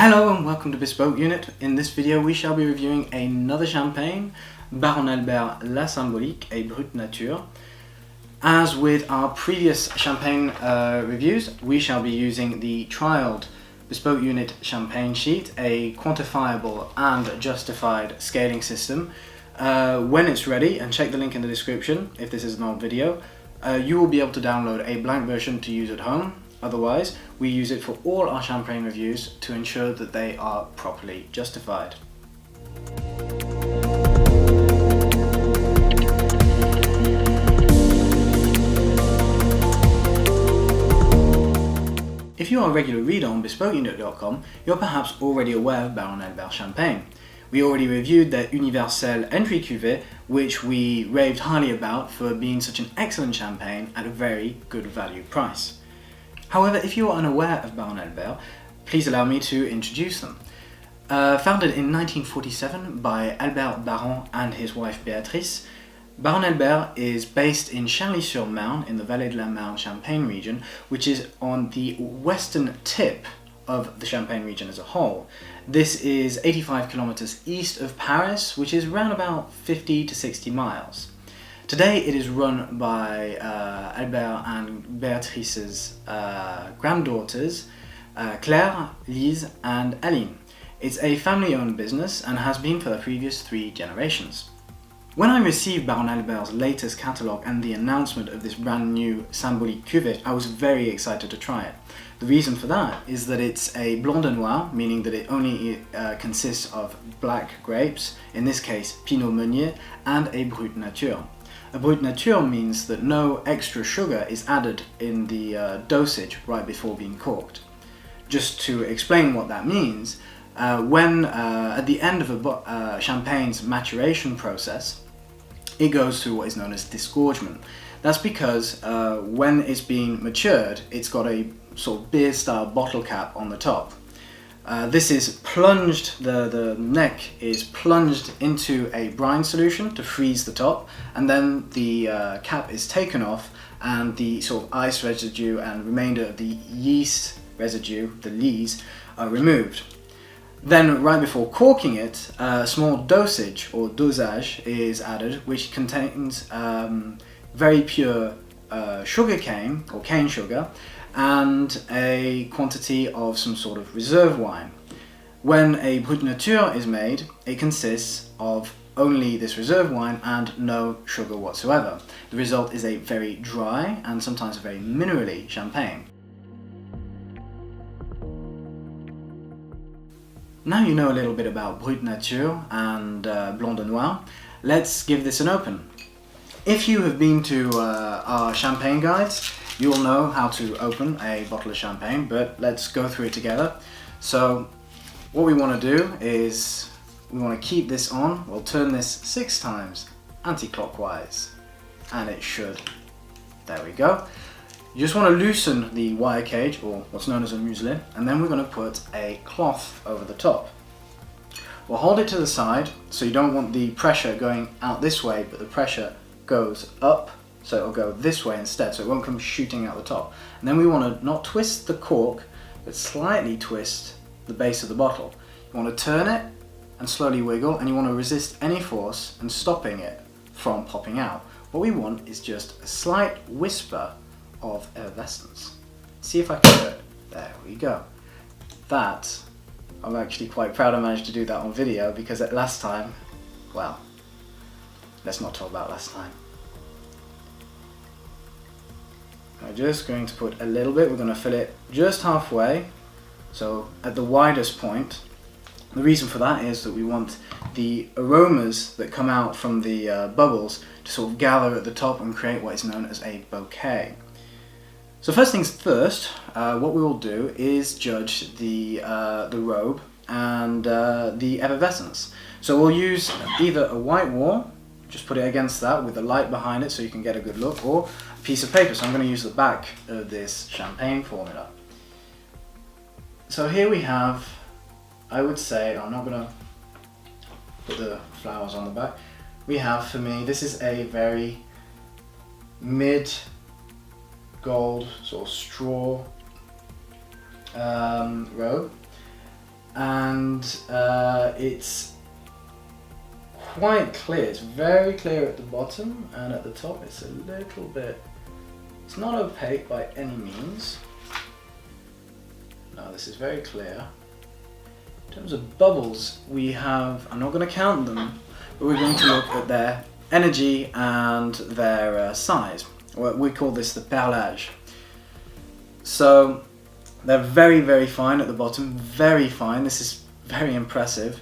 Hello and welcome to Bespoke Unit. In this video we shall be reviewing another champagne, Baron Albert La Symbolique Brut Nature. As with our previous champagne reviews, we shall be using the trialed Bespoke Unit champagne sheet, a quantifiable and justified scaling system. When it's ready, and check the link in the description if this is an old video, you will be able to download a blank version to use at home. Otherwise, we use it for all our champagne reviews to ensure that they are properly justified. If you are a regular reader on bespokeunit.com, you're perhaps already aware of Baron Albert champagne. We already reviewed their Universelle entry cuvée, which we raved highly about for being such an excellent champagne at a very good value price. However, if you are unaware of Baron Albert, please allow me to introduce them. Founded in 1947 by Albert Baron and his wife Béatrice, Baron Albert is based in Charly-sur-Marne in the Vallée de la Marne Champagne region, which is on the western tip of the Champagne region as a whole. This is 85 kilometers east of Paris, which is around about 50 to 60 miles. Today it is run by Albert and Béatrice's granddaughters, Claire, Lise and Aline. It's a family-owned business and has been for the previous 3 generations. When I received Baron Albert's latest catalogue and the announcement of this brand new Symbolique cuvée, I was very excited to try it. The reason for that is that it's a Blanc de Noirs, meaning that it only consists of black grapes, in this case pinot meunier, and a Brut Nature. A Brut Nature means that no extra sugar is added in the dosage right before being corked. Just to explain what that means, when at the end of a champagne's maturation process, it goes through what is known as disgorgement. That's because when it's being matured, it's got a sort of beer-style bottle cap on the top. This is plunged, the neck is plunged into a brine solution to freeze the top, and then the cap is taken off and the sort of ice residue and remainder of the yeast residue, the lees, are removed. Then right before corking it, a small dosage or dosage is added, which contains very pure sugar cane or cane sugar and a quantity of some sort of reserve wine. When a Brut Nature is made, it consists of only this reserve wine and no sugar whatsoever. The result is a very dry and sometimes a very minerally champagne. Now you know a little bit about Brut Nature and Blanc de Noirs, let's give this an open. If you have been to our champagne guides, you will know how to open a bottle of champagne, but let's go through it together. So what we want to do is we want to keep this on. We'll turn this 6 times anti-clockwise and it should, there we go. You just want to loosen the wire cage, or what's known as a muselin, and then we're going to put a cloth over the top. We'll hold it to the side, so you don't want the pressure going out this way, but the pressure goes up, so it'll go this way instead, so it won't come shooting out the top. And then we want to not twist the cork, but slightly twist the base of the bottle. You want to turn it and slowly wiggle, and you want to resist any force and stopping it from popping out. What we want is just a slight whisper of effervescence. See if I can do it. There we go. That, I'm actually quite proud I managed to do that on video, because at last time, well, let's not talk about last time. I'm just going to put a little bit, we're going to fill it just halfway, so at the widest point. The reason for that is that we want the aromas that come out from the bubbles to sort of gather at the top and create what is known as a bouquet. So first things first, what we will do is judge the robe and the effervescence. So we'll use either a white wall, just put it against that with the light behind it so you can get a good look, or a piece of paper. So I'm going to use the back of this champagne formula. So here we have, I would say, I'm not going to put the flowers on the back. We have, for me, this is a very mid gold sort of straw robe, and it's quite clear. It's very clear at the bottom, and at the top it's a little bit, it's not opaque by any means. No, this is very clear. In terms of bubbles, we have, I'm not going to count them, but we're going to look at their energy and their size. We call this the perlage. So they're very, very fine at the bottom, very fine. This is very impressive,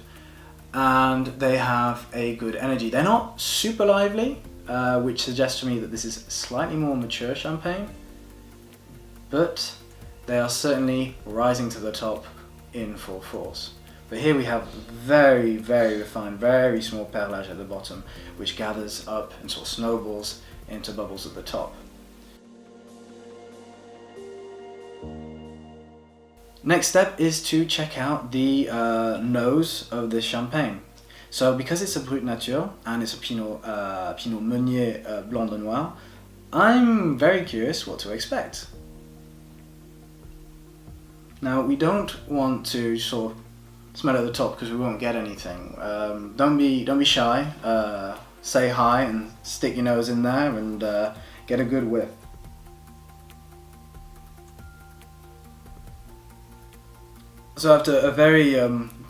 and they have a good energy. They're not super lively, which suggests to me that this is slightly more mature champagne, but they are certainly rising to the top in full force. But here we have very, very refined, very small perlage at the bottom, which gathers up and sort of snowballs into bubbles at the top. Next step is to check out the nose of this champagne. So because it's a Brut Nature and it's a pinot meunier Blanc de Noirs, I'm very curious what to expect. Now we don't want to sort of smell at the top because we won't get anything. Don't be shy. Say hi and stick your nose in there and get a good whiff. So after a very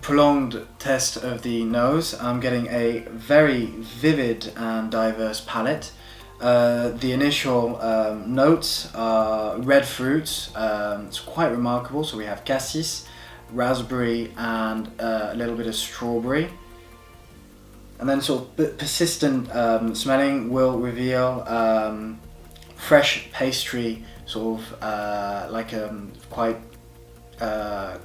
prolonged test of the nose, I'm getting a very vivid and diverse palate. The initial notes are red fruits. It's quite remarkable. So we have cassis, raspberry, and a little bit of strawberry. And then sort of persistent smelling will reveal fresh pastry, sort of like quite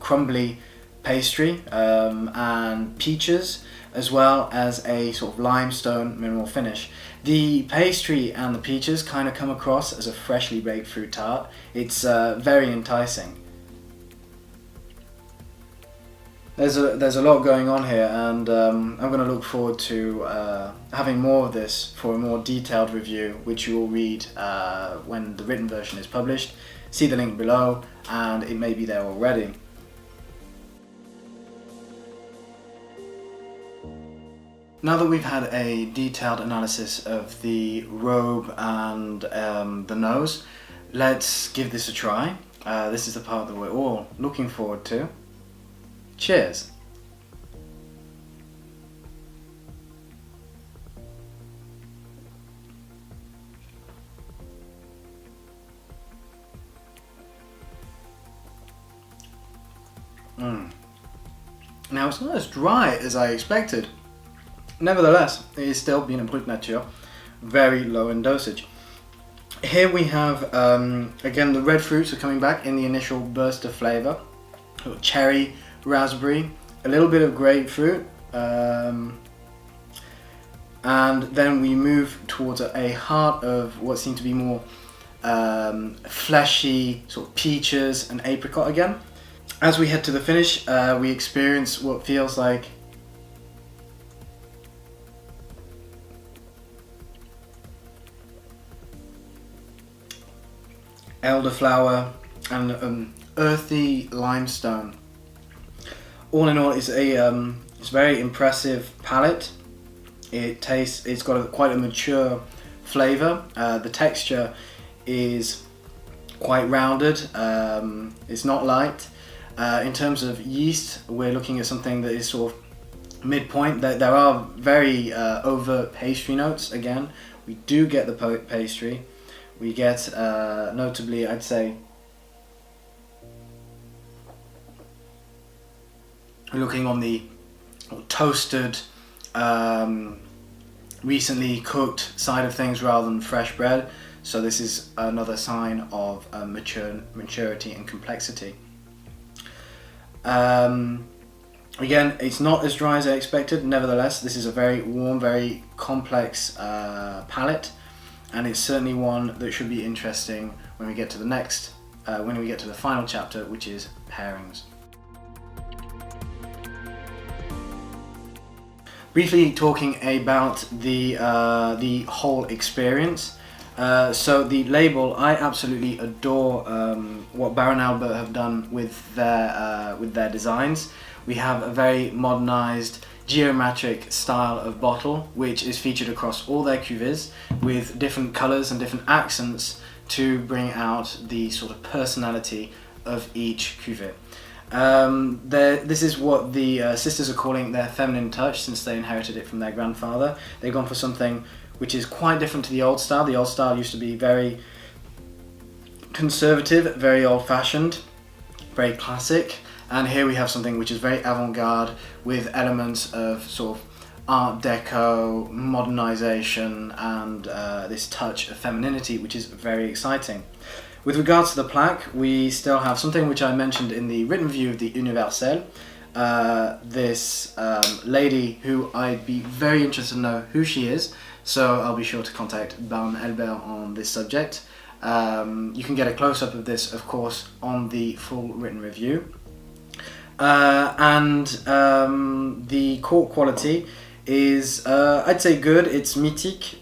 crumbly pastry, and peaches, as well as a sort of limestone mineral finish. The pastry and the peaches kind of come across as a freshly baked fruit tart. It's very enticing. There's a lot going on here, and I'm going to look forward to having more of this for a more detailed review, which you will read when the written version is published. See the link below, and it may be there already. Now that we've had a detailed analysis of the robe and the nose, let's give this a try. This is the part that we're all looking forward to. Cheers! Now it's not as dry as I expected. Nevertheless, it is still being a Brut Nature, very low in dosage. Here we have, again, the red fruits are coming back in the initial burst of flavour. Cherry, raspberry, a little bit of grapefruit, and then we move towards a heart of what seem to be more fleshy sort of peaches and apricot again. As we head to the finish, we experience what feels like elderflower and earthy limestone. All in all, it's a very impressive palate. It's got quite a mature flavour. The texture is quite rounded. It's not light. In terms of yeast, we're looking at something that is sort of midpoint. There are very overt pastry notes. Again, we do get the pastry. We get, notably, I'd say, looking on the toasted, recently cooked side of things rather than fresh bread. So this is another sign of maturity and complexity. Again, it's not as dry as I expected. Nevertheless, this is a very warm, very complex palate, and it's certainly one that should be interesting when we get to the next, when we get to the final chapter, which is pairings. Briefly talking about the whole experience. So the label, I absolutely adore what Baron Albert have done with their designs. We have a very modernized geometric style of bottle, which is featured across all their cuvées with different colors and different accents to bring out the sort of personality of each cuvée. This is what the sisters are calling their feminine touch, since they inherited it from their grandfather. They've gone for something which is quite different to the old style. The old style used to be very conservative, very old-fashioned, very classic, and here we have something which is very avant-garde with elements of sort of Art Deco, modernization, and this touch of femininity, which is very exciting. With regards to the plaque, we still have something which I mentioned in the written review of the Universelle. This lady who I'd be very interested to know who she is, so I'll be sure to contact Baron Albert on this subject. You can get a close-up of this, of course, on the full written review. The cork quality is, I'd say, good. It's Mythique,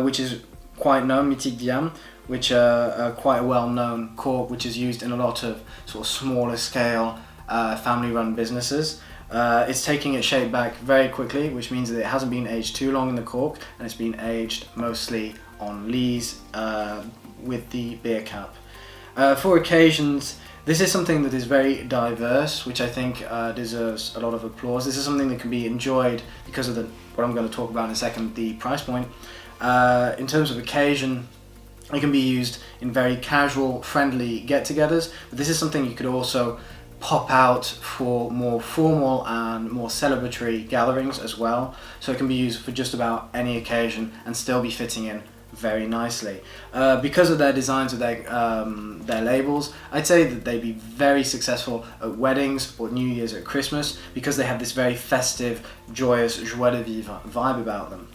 which is quite known, Mythique Diam, which are quite a well-known cork, which is used in a lot of sort of smaller scale family-run businesses. It's taking its shape back very quickly, which means that it hasn't been aged too long in the cork, and it's been aged mostly on lees with the beer cap. For occasions, this is something that is very diverse, which I think deserves a lot of applause. This is something that can be enjoyed because of what I'm going to talk about in a second, the price point. In terms of occasion, it can be used in very casual, friendly get-togethers, but this is something you could also pop out for more formal and more celebratory gatherings as well. So it can be used for just about any occasion and still be fitting in very nicely. Because of their designs of their labels, I'd say that they'd be very successful at weddings or New Year's or Christmas, because they have this very festive, joyous, joie de vivre vibe about them.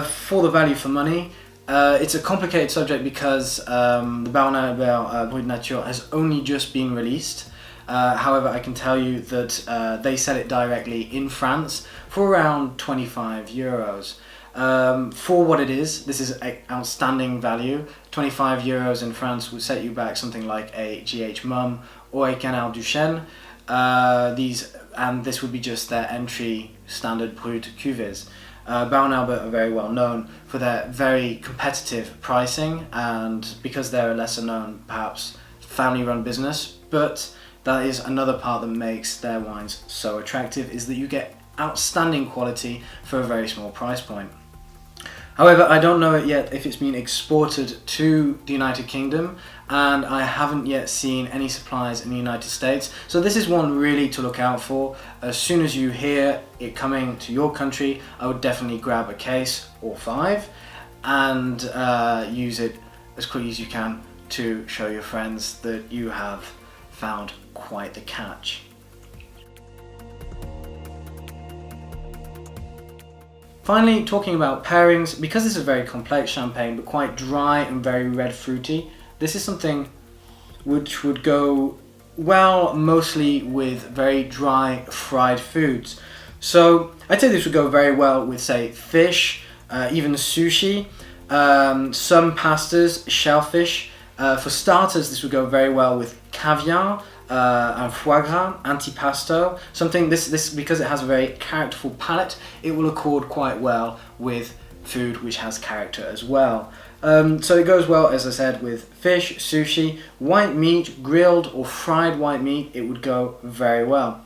For the value for money, it's a complicated subject because the Baron Albert Brut Nature has only just been released. However, I can tell you that they sell it directly in France for around 25 euros. For what it is, this is an outstanding value. 25 euros in France would set you back something like a GH Mum or a Canard du Chêne. And this would be just their entry standard Brut cuvées. Baron Albert are very well known for their very competitive pricing, and because they're a lesser known, perhaps, family-run business, but that is another part that makes their wines so attractive, is that you get outstanding quality for a very small price point. However, I don't know it yet if it's been exported to the United Kingdom, and I haven't yet seen any supplies in the United States. So this is one really to look out for. As soon as you hear it coming to your country, I would definitely grab a case or 5 and use it as quickly as you can to show your friends that you have found quite the catch. Finally, talking about pairings, because this is a very complex champagne but quite dry and very red fruity, this is something which would go well mostly with very dry fried foods. So I'd say this would go very well with, say, fish, even sushi, some pastas, shellfish. For starters, this would go very well with caviar, and foie gras, antipasto, something this because it has a very characterful palate, it will accord quite well with food which has character as well. So it goes well, as I said, with fish, sushi, white meat, grilled or fried white meat, it would go very well.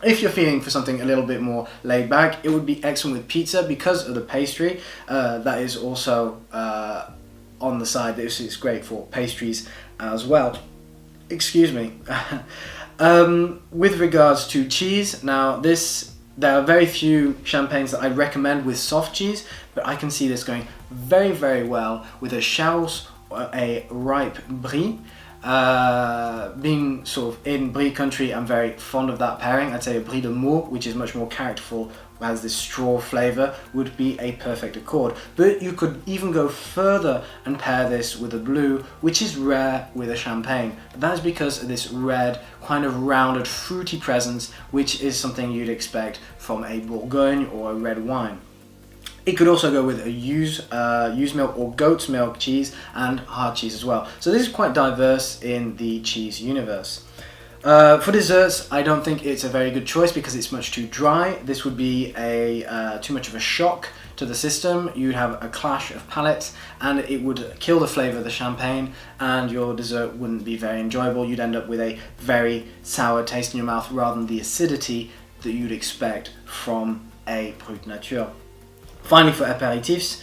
If you're feeling for something a little bit more laid back, it would be excellent with pizza because of the pastry. That is also on the side. This is great for pastries as well. Excuse me. With regards to cheese, now there are very few champagnes that I recommend with soft cheese, but I can see this going very, very well with a Chaus or a ripe Brie. Being sort of in Brie country, I'm very fond of that pairing. I'd say a Brie de Meaux, which is much more characterful, has this straw flavour, would be a perfect accord. But you could even go further and pair this with a blue, which is rare with a champagne. But that is because of this red, kind of rounded, fruity presence, which is something you'd expect from a Bourgogne or a red wine. It could also go with a ewe's milk or goat's milk cheese and hard cheese as well. So this is quite diverse in the cheese universe. For desserts, I don't think it's a very good choice because it's much too dry. This would be too much of a shock to the system. You'd have a clash of palates and it would kill the flavour of the champagne, and your dessert wouldn't be very enjoyable. You'd end up with a very sour taste in your mouth rather than the acidity that you'd expect from a Brut Nature. Finally, for apéritifs,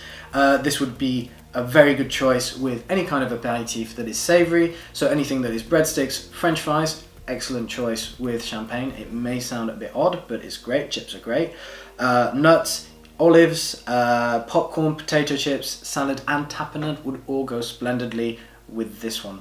this would be a very good choice with any kind of apéritif that is savoury. So anything that is breadsticks, French fries, excellent choice with champagne. It may sound a bit odd, but it's great. Chips are great. Nuts, olives, popcorn, potato chips, salad and tapenade would all go splendidly with this one.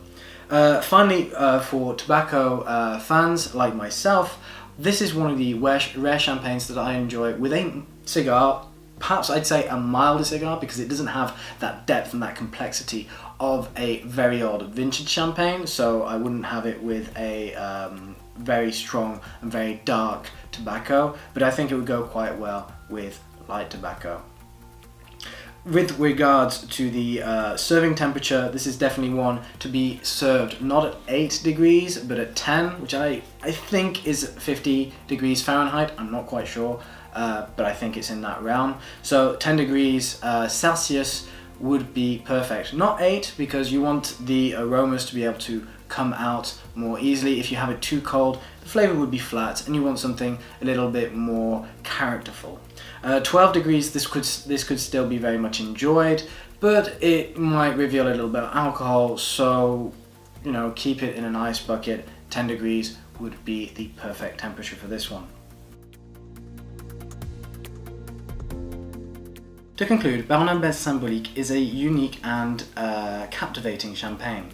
Finally, for tobacco fans like myself, this is one of the rare champagnes that I enjoy with a cigar. Perhaps I'd say a milder cigar because it doesn't have that depth and that complexity of a very old vintage champagne, so I wouldn't have it with a very strong and very dark tobacco, but I think it would go quite well with light tobacco. With regards to the serving temperature, this is definitely one to be served not at 8 degrees but at 10, which I think is 50 degrees Fahrenheit. I'm not quite sure, but I think it's in that realm. So 10 degrees Celsius would be perfect. Not 8 because you want the aromas to be able to come out more easily. If you have it too cold, the flavour would be flat and you want something a little bit more characterful. 12 degrees, this could still be very much enjoyed, but it might reveal a little bit of alcohol, so keep it in an ice bucket. 10 degrees would be the perfect temperature for this one. To conclude, Baron Albert's Symbolique is a unique and captivating champagne.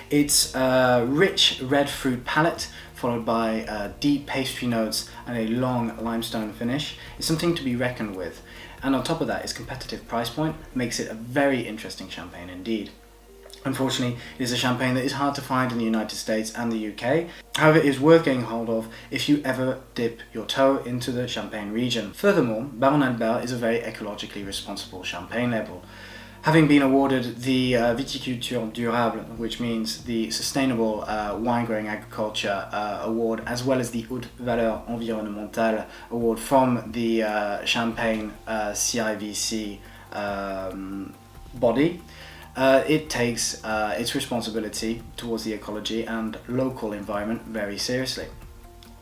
Its rich red fruit palate, followed by deep pastry notes and a long limestone finish, is something to be reckoned with. And on top of that, its competitive price point makes it a very interesting champagne indeed. Unfortunately, it is a champagne that is hard to find in the United States and the UK. However, it is worth getting hold of if you ever dip your toe into the Champagne region. Furthermore, Baron Albert is a very ecologically responsible champagne label. Having been awarded the Viticulture Durable, which means the Sustainable Wine Growing Agriculture Award, as well as the Haute Valeur Environnementale Award from the Champagne CIVC body, it takes its responsibility towards the ecology and local environment very seriously.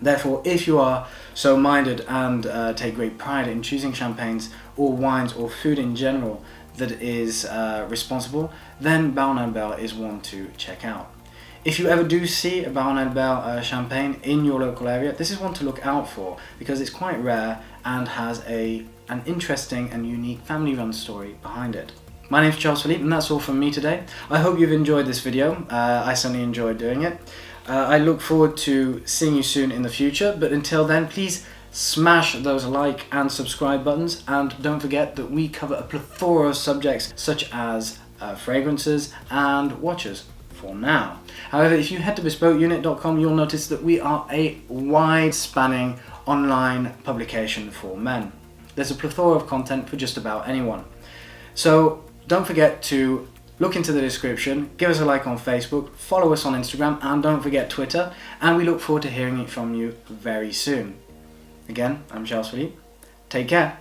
Therefore, if you are so minded and take great pride in choosing champagnes or wines or food in general that is responsible, then Baron Albert is one to check out. If you ever do see a Baron Albert champagne in your local area, this is one to look out for because it's quite rare and has an interesting and unique family-run story behind it. My name is Charles Philippe and that's all from me today. I hope you've enjoyed this video. I certainly enjoyed doing it. I look forward to seeing you soon in the future, but until then, please smash those like and subscribe buttons, and don't forget that we cover a plethora of subjects such as fragrances and watches for now. However, if you head to bespokeunit.com, you'll notice that we are a wide-spanning online publication for men. There's a plethora of content for just about anyone. So don't forget to look into the description, give us a like on Facebook, follow us on Instagram, and don't forget Twitter, and we look forward to hearing from you very soon. Again, I'm Charles Philippe. Take care.